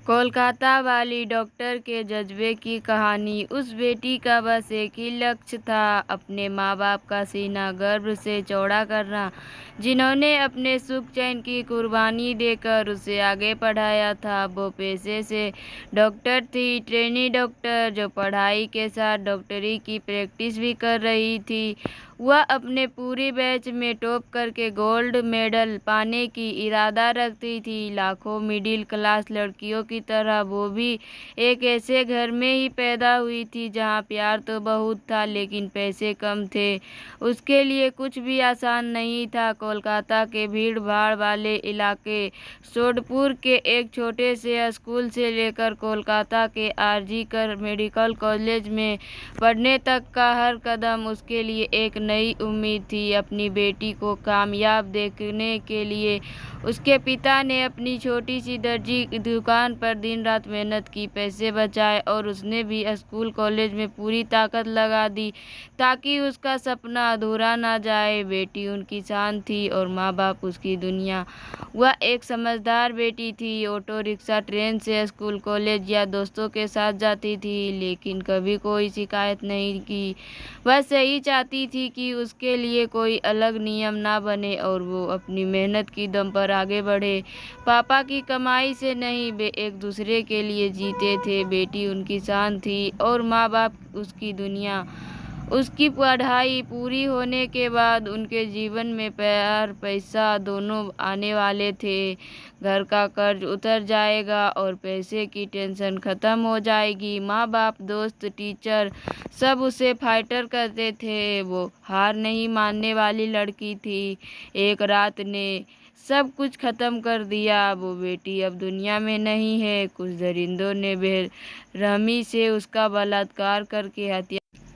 कोलकाता वाली डॉक्टर के जज्बे की कहानी। उस बेटी का बस एक ही लक्ष्य था, अपने माँ बाप का सीना गर्व से चौड़ा करना, जिन्होंने अपने सुख चैन की कुर्बानी देकर उसे आगे पढ़ाया था। वो पेशे से डॉक्टर थी, ट्रेनी डॉक्टर, जो पढ़ाई के साथ डॉक्टरी की प्रैक्टिस भी कर रही थी। वह अपने पूरी बैच में टॉप करके गोल्ड मेडल पाने की इरादा रखती थी। लाखों मिडिल क्लास लड़कियों की तरह वो भी एक ऐसे घर में ही पैदा हुई थी जहां प्यार तो बहुत था लेकिन पैसे कम थे। उसके लिए कुछ भी आसान नहीं था। कोलकाता के भीड़ भाड़ वाले इलाके सोडपुर के एक छोटे से स्कूल से लेकर कोलकाता के आरजी कर मेडिकल कॉलेज में पढ़ने तक का हर कदम उसके लिए एक नई उम्मीद थी। अपनी बेटी को कामयाब देखने के लिए उसके पिता ने अपनी छोटी सी दर्जी की दुकान पर दिन रात मेहनत की, पैसे बचाए और उसने भी स्कूल कॉलेज में पूरी ताकत लगा दी ताकि उसका सपना अधूरा ना जाए। बेटी उनकी शान थी और माँ बाप उसकी दुनिया। वह एक समझदार बेटी थी, ऑटो रिक्शा ट्रेन से स्कूल कॉलेज या दोस्तों के साथ जाती थी लेकिन कभी कोई शिकायत नहीं की। वह सही चाहती थी कि उसके लिए कोई अलग नियम ना बने और वो अपनी मेहनत की दम पर आगे बढ़े। पापा की कमाई से नहीं, वे एक दूसरे के लिए जीते थे। बेटी उनकी शान थी और माँ बाप उसकी दुनिया। उसकी पढ़ाई पूरी होने के बाद उनके जीवन में प्यार पैसा दोनों आने वाले थे। घर का कर्ज उतर जाएगा और पैसे की टेंशन खत्म हो जाएगी। माँ बाप दोस्त टीचर सब उसे फाइटर करते थे। वो हार नहीं मानने वाली लड़की थी। एक रात ने सब कुछ खत्म कर दिया। वो बेटी अब दुनिया में नहीं है। कुछ दरिंदों ने बेरहमी से उसका बलात्कार करके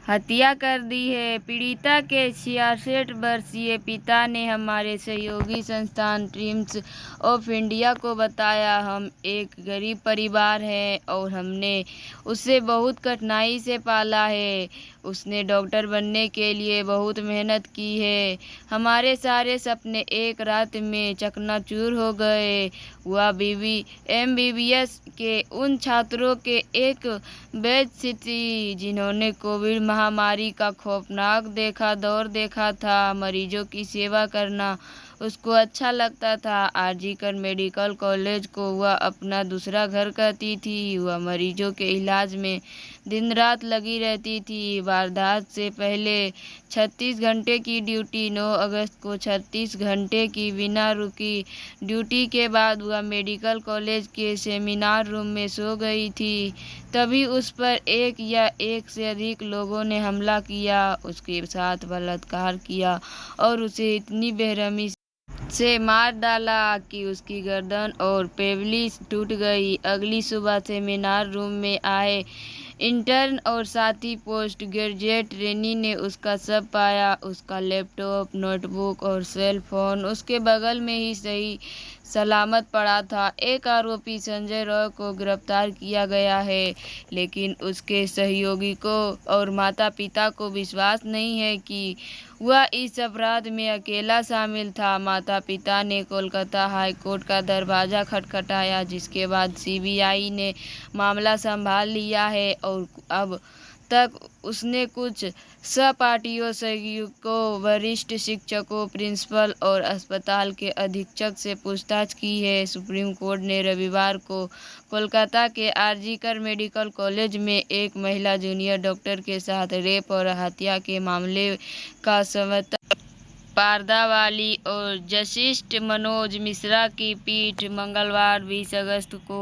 हत्या कर दी है। पीड़िता के 66 वर्षीय पिता ने हमारे सहयोगी संस्थान ड्रीम्स ऑफ इंडिया को बताया, हम एक गरीब परिवार है और हमने उसे बहुत कठिनाई से पाला है। उसने डॉक्टर बनने के लिए बहुत मेहनत की है। हमारे सारे सपने एक रात में चकनाचूर हो गए। वह बीवी एमबीबीएस के उन छात्रों के एक बैच थी जिन्होंने कोविड महामारी का खौफनाक दौर देखा था। मरीजों की सेवा करना उसको अच्छा लगता था। आरजी कर मेडिकल कॉलेज को वह अपना दूसरा घर कहती थी। वह मरीजों के इलाज में दिन रात लगी रहती थी। वारदात से पहले 36 घंटे की ड्यूटी, 9 अगस्त को 36 घंटे की बिना रुकी ड्यूटी के बाद वह मेडिकल कॉलेज के सेमिनार रूम में सो गई थी। तभी उस पर एक या एक से अधिक लोगों ने हमला किया, उसके साथ बलात्कार किया और उसे इतनी बेरहमी से मार डाला कि उसकी गर्दन और पेल्विस टूट गई। अगली सुबह सेमिनार रूम में आए इंटर्न और साथी पोस्ट ग्रेजुएट ट्रेनी ने उसका सब पाया। उसका लैपटॉप, नोटबुक और सेल फोन उसके बगल में ही सही सलामत पड़ा था। एक आरोपी संजय रॉय को गिरफ्तार किया गया है लेकिन उसके सहयोगी को और माता पिता को विश्वास नहीं है कि वह इस अपराध में अकेला शामिल था। माता पिता ने कोलकाता हाई कोर्ट का दरवाजा खटखटाया जिसके बाद सीबीआई ने मामला संभाल लिया है और अब तक उसने कुछ सहपाठियों, सहयोगियों, वरिष्ठ शिक्षकों, प्रिंसिपल और अस्पताल के अधीक्षक से पूछताछ की है। सुप्रीम कोर्ट ने रविवार को कोलकाता के आरजी कर मेडिकल कॉलेज में एक महिला जूनियर डॉक्टर के साथ रेप और हत्या के मामले का समझौता पारदावाली और जस्टिस मनोज मिश्रा की पीठ मंगलवार 20 अगस्त को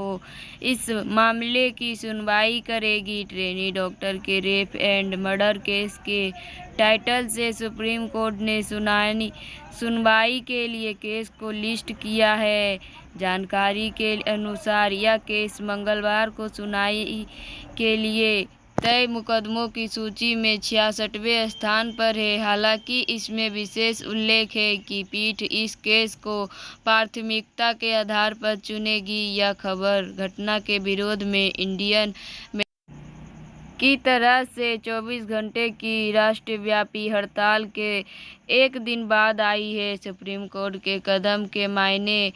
इस मामले की सुनवाई करेगी। ट्रेनी डॉक्टर के रेप एंड मर्डर केस के टाइटल से सुप्रीम कोर्ट ने सुनवाई के लिए केस को लिस्ट किया है। जानकारी के अनुसार यह केस मंगलवार को सुनवाई के लिए तय मुकदमों की सूची में 66वें स्थान पर है। हालांकि इसमें विशेष उल्लेख है कि पीठ इस केस को प्राथमिकता के आधार पर चुनेगी। यह खबर घटना के विरोध में इंडियन की तरह से 24 घंटे की राष्ट्रव्यापी हड़ताल के एक दिन बाद आई है। सुप्रीम कोर्ट के कदम के मायने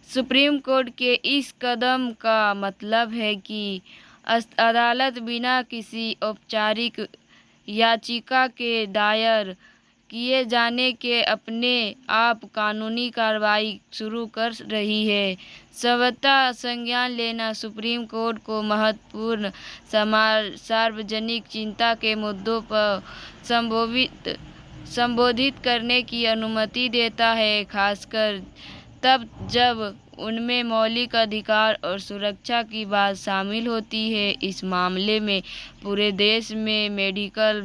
सुप्रीम कोर्ट के इस कदम का मतलब है कि अदालत बिना किसी औपचारिक याचिका के दायर किए जाने के अपने आप कानूनी कार्रवाई शुरू कर रही है। स्वतः संज्ञान लेना सुप्रीम कोर्ट को महत्वपूर्ण सार्वजनिक चिंता के मुद्दों पर संबोधित करने की अनुमति देता है, खासकर तब जब उनमें मौलिक अधिकार और सुरक्षा की बात शामिल होती है। इस मामले में पूरे देश में मेडिकल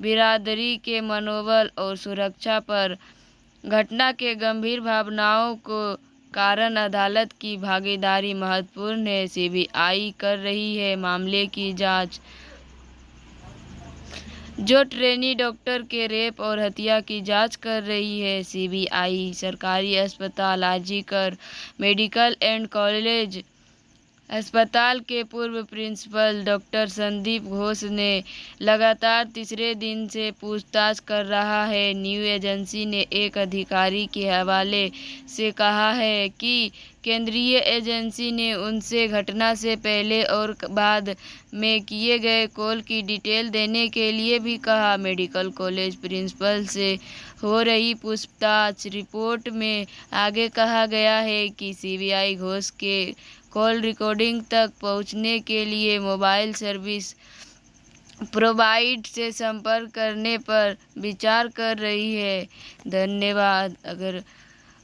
बिरादरी के मनोबल और सुरक्षा पर घटना के गंभीर भावनाओं को कारण अदालत की भागीदारी महत्वपूर्ण है। सीबीआई कर रही है मामले की जांच। जो ट्रेनी डॉक्टर के रेप और हत्या की जांच कर रही है। सीबीआई सरकारी अस्पताल आरजीकर मेडिकल एंड कॉलेज अस्पताल के पूर्व प्रिंसिपल डॉक्टर संदीप घोष ने लगातार तीसरे दिन से पूछताछ कर रहा है। न्यूज एजेंसी ने एक अधिकारी के हवाले से कहा है कि केंद्रीय एजेंसी ने उनसे घटना से पहले और बाद में किए गए कॉल की डिटेल देने के लिए भी कहा। मेडिकल कॉलेज प्रिंसिपल से हो रही पूछताछ रिपोर्ट में आगे कहा गया है कि सीबीआई घोष के कॉल रिकॉर्डिंग तक पहुंचने के लिए मोबाइल सर्विस प्रोवाइडर से संपर्क करने पर विचार कर रही है। धन्यवाद। अगर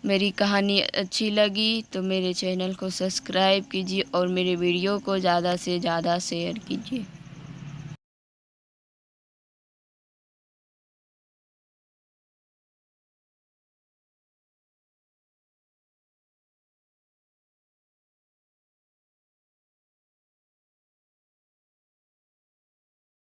मेरी कहानी अच्छी लगी तो मेरे चैनल को सब्सक्राइब कीजिए और मेरे वीडियो को ज़्यादा से ज़्यादा शेयर कीजिए।